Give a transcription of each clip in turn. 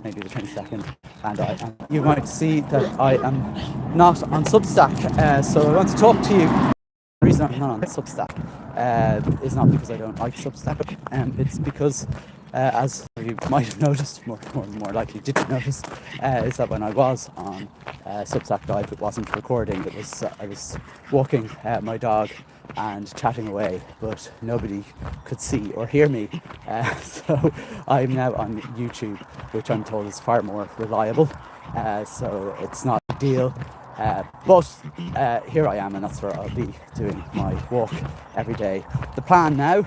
maybe the 22nd, and you might see that I am not on Substack, so I want to talk to you. The reason I'm not on Substack is not because I don't like Substack, it's because as you might have noticed, more likely didn't notice, is that when I was on Substack Live, it wasn't recording. It was I was walking my dog and chatting away, but nobody could see or hear me. So I'm now on YouTube, which I'm told is far more reliable. So it's not ideal. But here I am, and that's where I'll be doing my walk every day. The plan now,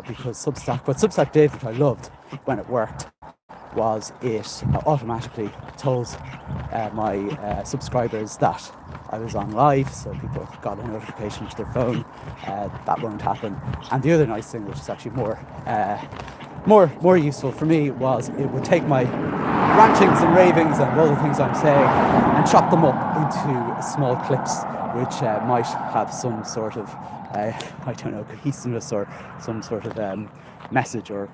because what Substack did, which I loved when it worked, was it automatically told my subscribers that I was on live, so people got a notification to their phone. That won't happen. And the other nice thing, which is actually more useful for me, was it would take my rantings and ravings and all the things I'm saying and chop them up into small clips, which might have some sort of cohesiveness or some sort of message or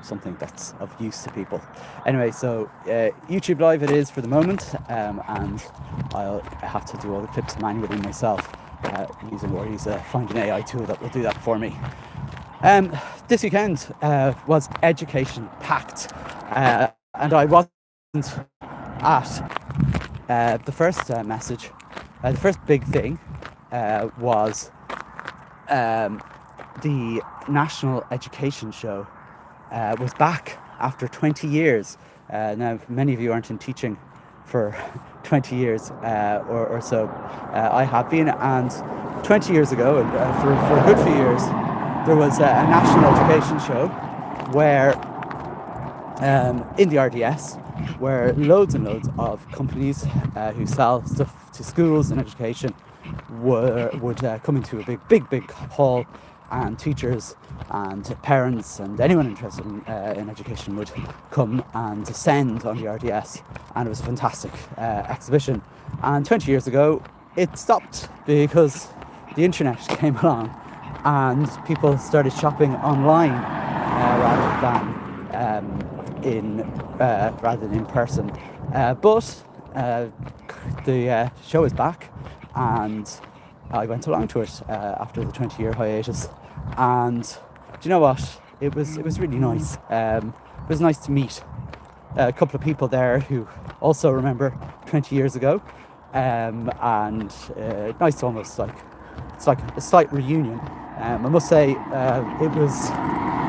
something that's of use to people. Anyway, so YouTube Live it is for the moment, and I'll have to do all the clips manually myself use a find an AI tool that will do that for me. This weekend was education packed, and I wasn't at the first message. The first big thing was the National Education Show was back after 20 years. Now, many of you aren't in teaching for 20 years or so. I have been, and 20 years ago, and for a good few years, there was a National Education Show where, in the RDS, where loads and loads of companies who sell stuff to schools and education would come into a big hall, and teachers and parents and anyone interested in education would come and descend on the RDS, and it was a fantastic exhibition. And 20 years ago it stopped because the internet came along and people started shopping online rather than in person. But the show is back, and I went along to it after the 20-year hiatus, and do you know what? It was really nice. It was nice to meet a couple of people there who also remember 20 years ago, and nice to almost it's like a slight reunion. I must say it was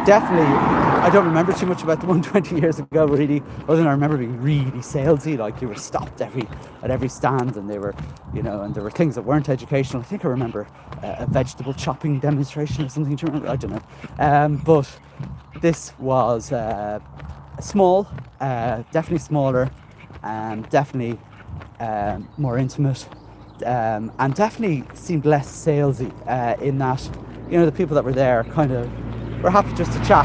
definitely, I don't remember too much about the one 20 years ago really, other than I remember being really salesy, like you were stopped at every stand, and they were, and there were things that weren't educational. I think I remember a vegetable chopping demonstration or something. Do you remember? I don't know. But this was small, definitely smaller, definitely more intimate, and definitely seemed less salesy in that, the people that were there kind of were happy just to chat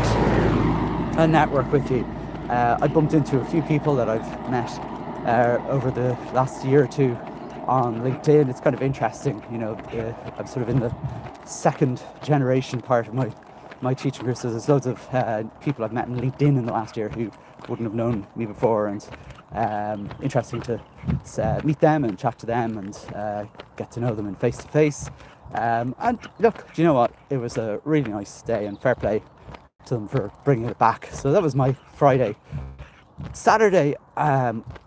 and network with you. I bumped into a few people that I've met over the last year or two on LinkedIn. It's kind of interesting, I'm sort of in the second generation part of my teaching career, so there's loads of people I've met on LinkedIn in the last year who wouldn't have known me before, and interesting to meet them and chat to them and get to know them in face to face. And look, do you know what? It was a really nice day, and fair play to them for bringing it back. So that was my Friday. Saturday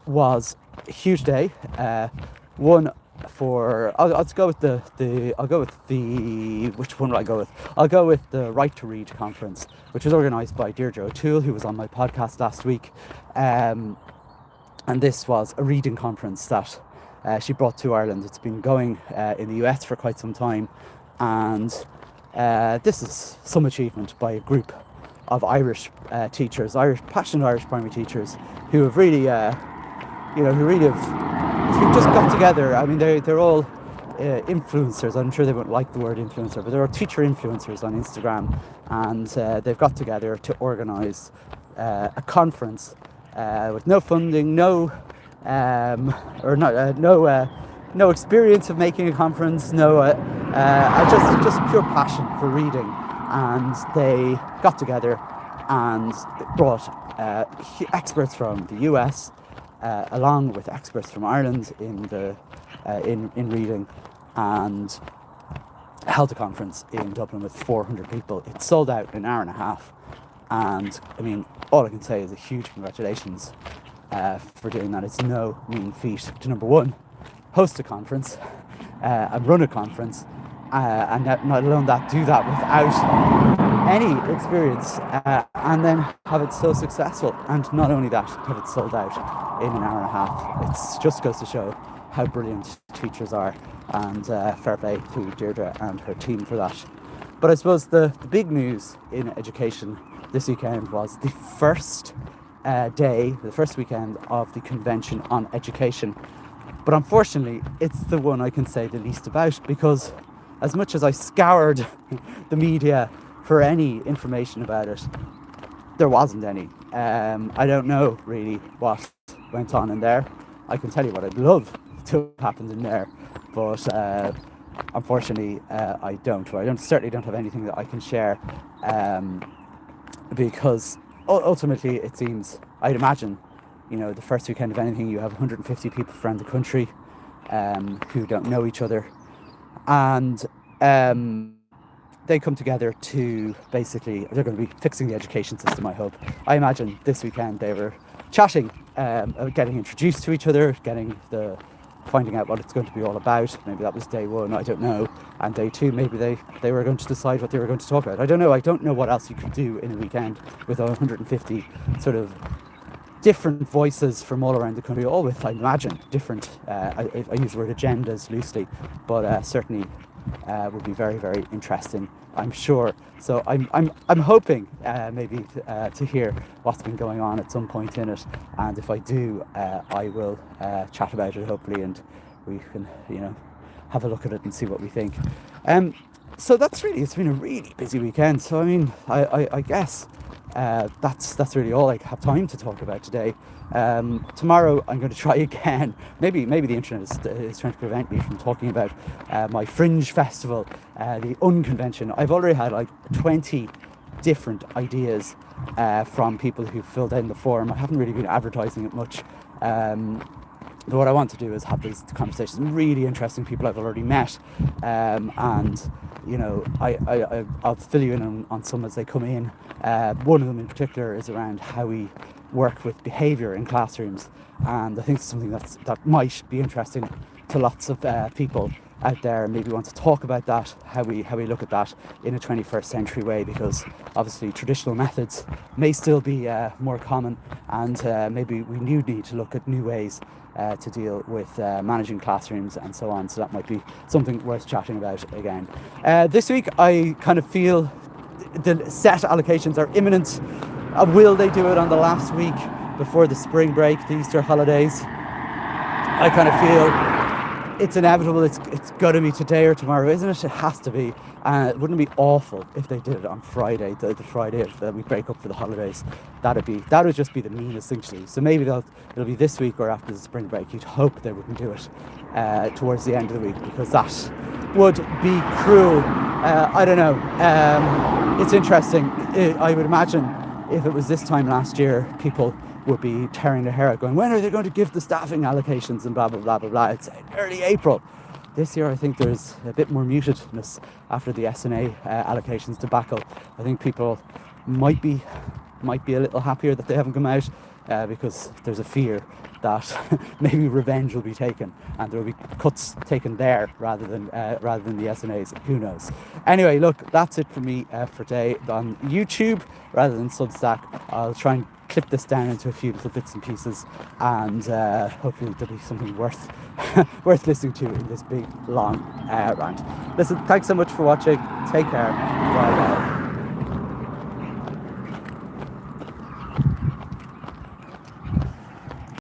was a huge day. One for I'll go with which one will I go with? I'll go with the Right to Read conference, which was organised by Deirdre O'Toole, who was on my podcast last week. And this was a reading conference that she brought to Ireland. It's been going in the US for quite some time, and this is some achievement by a group of Irish teachers, passionate Irish primary teachers, who have really, who just got together. I mean, they're all influencers. I'm sure they won't like the word influencer, but they're all teacher influencers on Instagram, and they've got together to organise a conference with no funding, no experience of making a conference, just pure passion for reading. And they got together and it brought experts from the US, along with experts from Ireland in reading, and held a conference in Dublin with 400 people. It sold out in an hour and a half, and I mean, all I can say is a huge congratulations for doing that. It's no mean feat to, number one, host a conference and run a conference, and not alone that, do that without any experience, and then have it so successful, and not only that, have it sold out in an hour and a half. It just goes to show how brilliant teachers are, and fair play to Deirdre and her team for that. But I suppose the big news in education this weekend was the first day, the first weekend of the Convention on Education. But unfortunately, it's the one I can say the least about, because as much as I scoured the media for any information about it, there wasn't any. I don't know really what went on in there. I can tell you what I'd love to have happened in there, but unfortunately I don't. Or I certainly don't have anything that I can share, because ultimately it seems, I'd imagine, the first weekend of anything, you have 150 people from around the country who don't know each other, and they come together to basically, they're going to be fixing the education system, I hope. I imagine this weekend they were chatting, getting introduced to each other, finding out what it's going to be all about. Maybe that was day one, I don't know. And day two, maybe they were going to decide what they were going to talk about. I don't know. I don't know what else you could do in a weekend with 150 sort of different voices from all around the country, all with, I imagine, different, I use the word agendas loosely, but certainly would be very, very interesting, I'm sure. So I'm hoping maybe to hear what's been going on at some point in it, and if I do, I will chat about it hopefully, and we can have a look at it and see what we think. So it's been a really busy weekend. So I mean, I guess that's really all I have time to talk about today. Tomorrow I'm going to try again. Maybe the internet is trying to prevent me from talking about my Fringe Festival, the Unconvention. I've already had like 20 different ideas from people who filled in the form. I haven't really been advertising it much. But what I want to do is have these conversations with really interesting people I've already met, and I'll fill you in on some as they come in. One of them in particular is around how we work with behaviour in classrooms, and I think it's something that might be interesting to lots of people out there, and maybe want to talk about that, how we look at that in a 21st century way, because obviously traditional methods may still be more common, and maybe we need to look at new ways to deal with managing classrooms and so on. So that might be something worth chatting about again. This week I kind of feel the set allocations are imminent. Will they do it on the last week before the spring break, the Easter holidays? I kind of feel it's inevitable. It's got to be today or tomorrow, isn't it? It has to be. Wouldn't it be awful if they did it on Friday, the Friday that we break up for the holidays? That would just be the meanest thing to do. So maybe it'll be this week or after the spring break. You'd hope they wouldn't do it towards the end of the week, because that would be cruel. I don't know. It's interesting. I would imagine if it was this time last year, people would be tearing their hair out going, when are they going to give the staffing allocations and blah blah blah blah blah. It's early April. This year I think there's a bit more mutedness after the SNA allocations debacle. I think people might be a little happier that they haven't come out, because there's a fear that maybe revenge will be taken and there will be cuts taken there rather than the SNAs. Who knows? Anyway, look, that's it for me for today on YouTube rather than Substack. I'll try and clip this down into a few little bits and pieces, and hopefully there'll be something worth listening to in this big long rant. Listen, thanks so much for watching. Take care. Bye.